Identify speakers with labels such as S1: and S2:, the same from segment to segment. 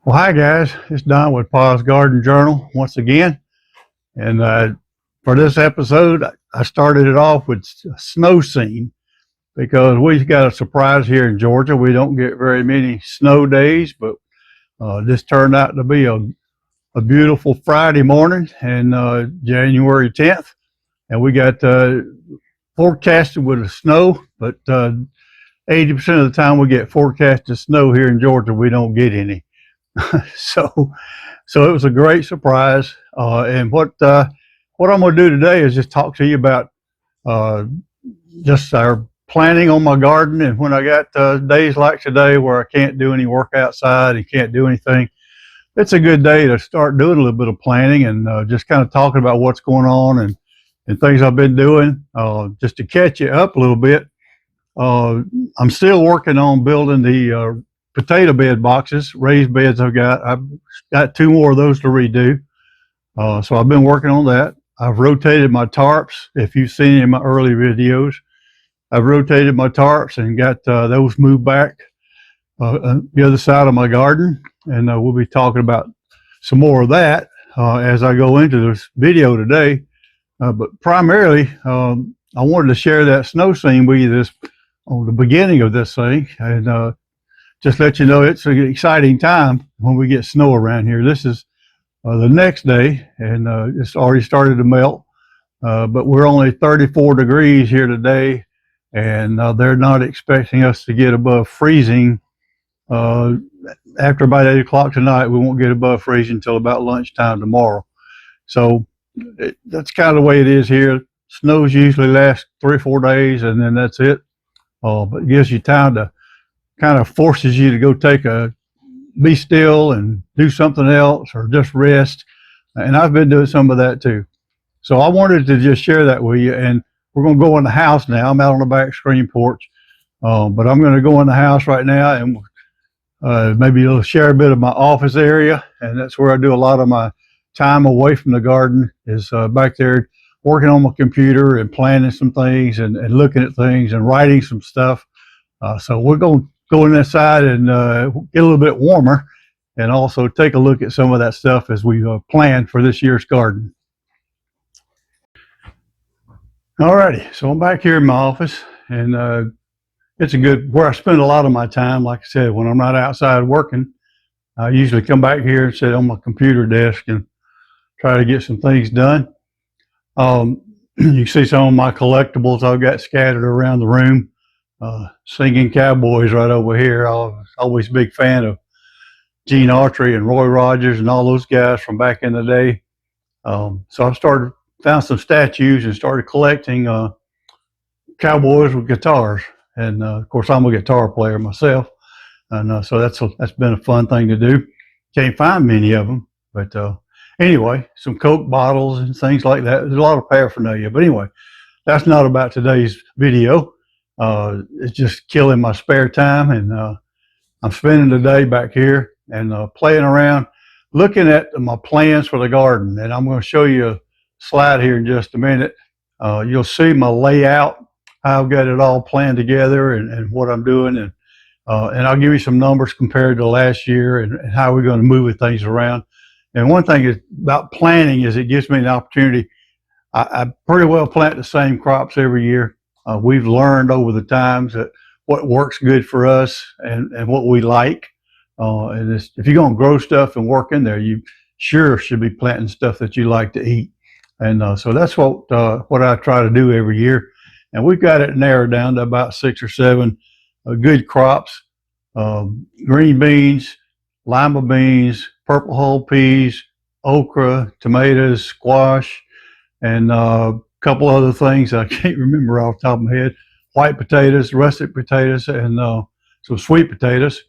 S1: Well, hi guys, it's Don with Pa's Garden Journal once again. And for this episode, I started it off with a snow scene because we've got a surprise here in Georgia. We don't get very many snow days, but this turned out to be a beautiful Friday morning and January 10th. And we got forecasted with the snow, but 80% of the time we get forecasted snow here in Georgia, we don't get any. so so it was a great surprise. And what I'm going to do today is just talk to you about uh, just our planning on my garden. And when I got days like today where I can't do any work outside and can't do anything, it's a good day to start doing a little bit of planning and just kind of talking about what's going on and things I've been doing just to catch you up a little bit. I'm still working on building the potato bed boxes, raised beds. I've got two more of those to redo. So I've been working on that. I've rotated my tarps. If you've seen any of my early videos, I've rotated my tarps and got those moved back on the other side of my garden. And we'll be talking about some more of that as I go into this video today. But primarily, I wanted to share that snow scene with you on the beginning of this thing, and just let you know it's an exciting time when we get snow around here. This is the next day, and it's already started to melt, but we're only 34 degrees here today, and they're not expecting us to get above freezing. After about 8 o'clock tonight, we won't get above freezing until about lunchtime tomorrow. So that's kind of the way it is here. Snows usually last 3 or 4 days, and then that's it. But it gives you time to kind of forces you to go be still and do something else or just rest. And I've been doing some of that too. So I wanted to just share that with you. And we're going to go in the house now. I'm out on the back screen porch, but I'm going to go in the house right now and maybe share a bit of my office area. And that's where I do a lot of my time away from the garden is back there working on my computer and planning some things and looking at things and writing some stuff. So we're going to go inside and get a little bit warmer and also take a look at some of that stuff as we plan for this year's garden. Alrighty, so I'm back here in my office, and it's where I spend a lot of my time. Like I said, when I'm not outside working, I usually come back here and sit on my computer desk and try to get some things done. You see some of my collectibles I've got scattered around the room. Singing Cowboys right over here. I was always a big fan of Gene Autry and Roy Rogers and all those guys from back in the day. So I found some statues and started collecting cowboys with guitars. And of course, I'm a guitar player myself, and so that's been a fun thing to do. Can't find many of them, but anyway, some Coke bottles and things like that. There's a lot of paraphernalia, but anyway, that's not about today's video. It's just killing my spare time, and I'm spending the day back here and playing around, looking at my plans for the garden. And I'm going to show you a slide here in just a minute. You'll see my layout, how I've got it all planned together, and what I'm doing, and I'll give you some numbers compared to last year and how we're going to move things around. And one thing about planning is it gives me an opportunity. I pretty well plant the same crops every year. We've learned over the times that what works good for us and what we like. And if you're going to grow stuff and work in there, you sure should be planting stuff that you like to eat. And so that's what I try to do every year. And we've got it narrowed down to about 6 or 7 good crops: green beans, lima beans, purple hull peas, okra, tomatoes, squash, and couple other things I can't remember off the top of my head. White potatoes, russet potatoes, and some sweet potatoes.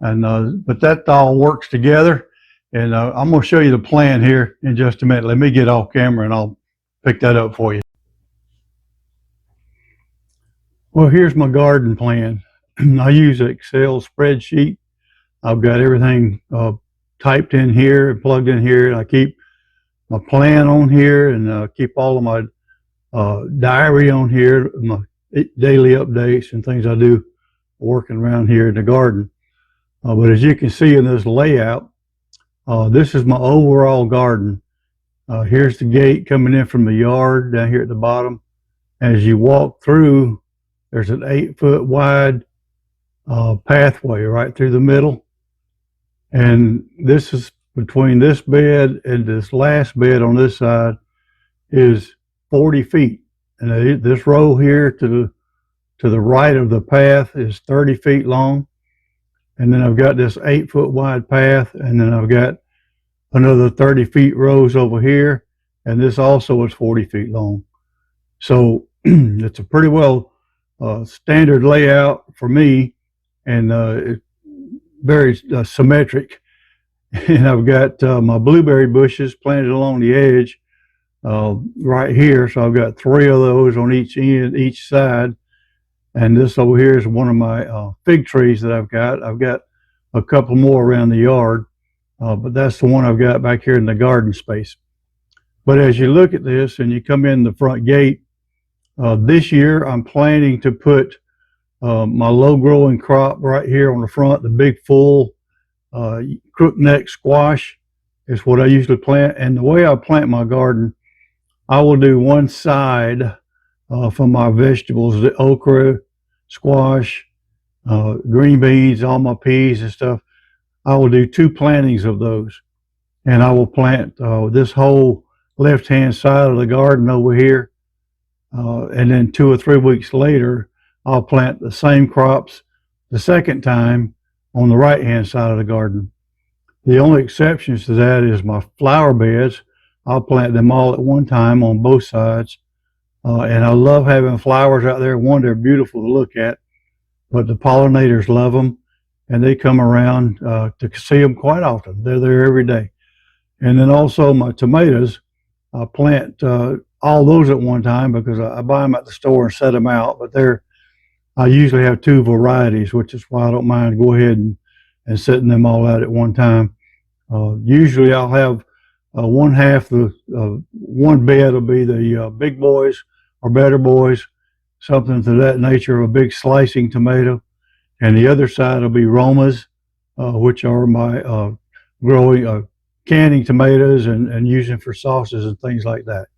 S1: And but that all works together. And I'm going to show you the plan here in just a minute. Let me get off camera and I'll pick that up for you. Well, here's my garden plan. I use an Excel spreadsheet. I've got everything typed in here and plugged in here. And I keep my plan on here, and keep all of my diary on here, my daily updates and things I do working around here in the garden. But as you can see in this layout, this is my overall garden. Here's the gate coming in from the yard down here at the bottom. As you walk through, there's an 8-foot wide pathway right through the middle. And this is between this bed and this last bed on this side is 40 feet. And this row here to the right of the path is 30 feet long. And then I've got this 8-foot wide path, and then I've got another 30 feet rows over here, and this also is 40 feet long. So it's a pretty well standard layout for me, and it's very symmetric. And I've got my blueberry bushes planted along the edge right here. So I've got 3 of those on each end, each side. And this over here is one of my fig trees that I've got. I've got a couple more around the yard, but that's the one I've got back here in the garden space. But as you look at this and you come in the front gate, this year I'm planning to put my low growing crop right here on the front, the big full crookneck squash is what I usually plant. And the way I plant my garden, I will do one side for my vegetables, the okra, squash, green beans, all my peas and stuff. I will do 2 plantings of those. And I will plant this whole left-hand side of the garden over here. And then 2 or 3 weeks later, I'll plant the same crops the second time on the right-hand side of the garden. The only exceptions to that is my flower beds. I'll plant them all at one time on both sides. And I love having flowers out there. One, they're beautiful to look at, but the pollinators love them, and they come around to see them quite often. They're there every day. And then also my tomatoes, I plant all those at one time because I buy them at the store and set them out. But I usually have 2 varieties, which is why I don't mind go ahead and setting them all out at one time. Usually I'll have one half, one bed will be the big boys or better boys, something to that nature of a big slicing tomato. And the other side will be Romas, which are my growing, canning tomatoes and using for sauces and things like that.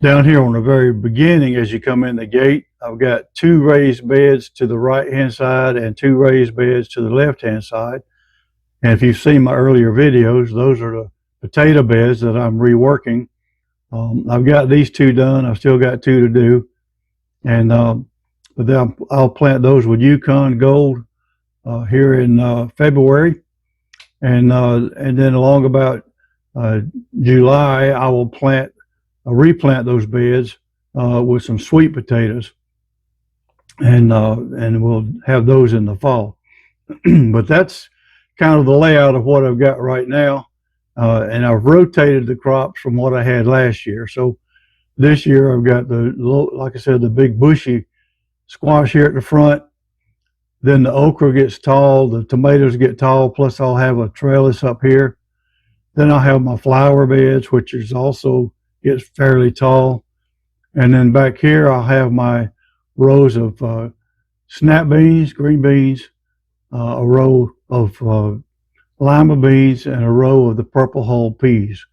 S1: Down here on the very beginning, as you come in the gate, I've got 2 raised beds to the right-hand side and 2 raised beds to the left-hand side. And if you've seen my earlier videos, those are the potato beds that I'm reworking. I've got these 2 done. I've still got 2 to do. And but then I'll plant those with Yukon Gold here in February. And then along about July, I will replant those beds with some sweet potatoes. And we'll have those in the fall. But that's kind of the layout of what I've got right now. And I've rotated the crops from what I had last year. So this year I've got like I said, the big bushy squash here at the front. Then the okra gets tall, the tomatoes get tall, plus I'll have a trellis up here. Then I'll have my flower beds, which is also gets fairly tall. And then back here I'll have my rows of snap beans, green beans, a row of lima beans, and a row of the purple hull peas.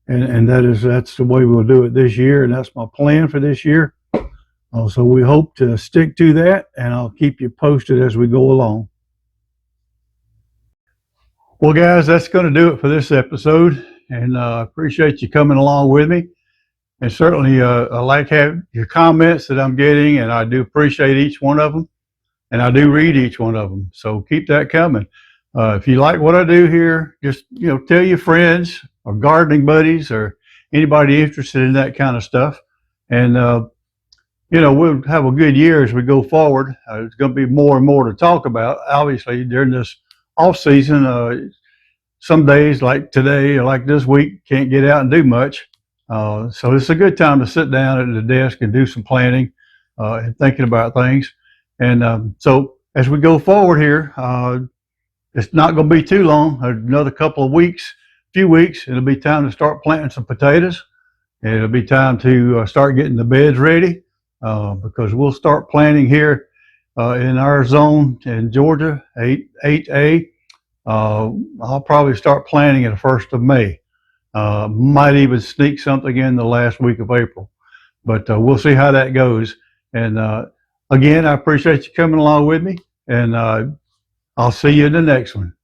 S1: And that's the way we'll do it this year, and that's my plan for this year. So we hope to stick to that, and I'll keep you posted as we go along. Well, guys, that's going to do it for this episode, and I appreciate you coming along with me. And certainly I like having your comments that I'm getting, and I do appreciate each one of them, and I do read each one of them. So keep that coming. If you like what I do here, just tell your friends or gardening buddies or anybody interested in that kind of stuff. And we'll have a good year as we go forward. There's going to be more and more to talk about. Obviously, during this off season, some days like today or like this week can't get out and do much. So it's a good time to sit down at the desk and do some planning and thinking about things. And so as we go forward here, it's not going to be too long. Another couple of weeks, few weeks, it'll be time to start planting some potatoes. And it'll be time to start getting the beds ready because we'll start planting here in our zone in Georgia, 8A. I'll probably start planting it the 1st of May. Might even sneak something in the last week of April, but we'll see how that goes. And again, I appreciate you coming along with me, and I'll see you in the next one.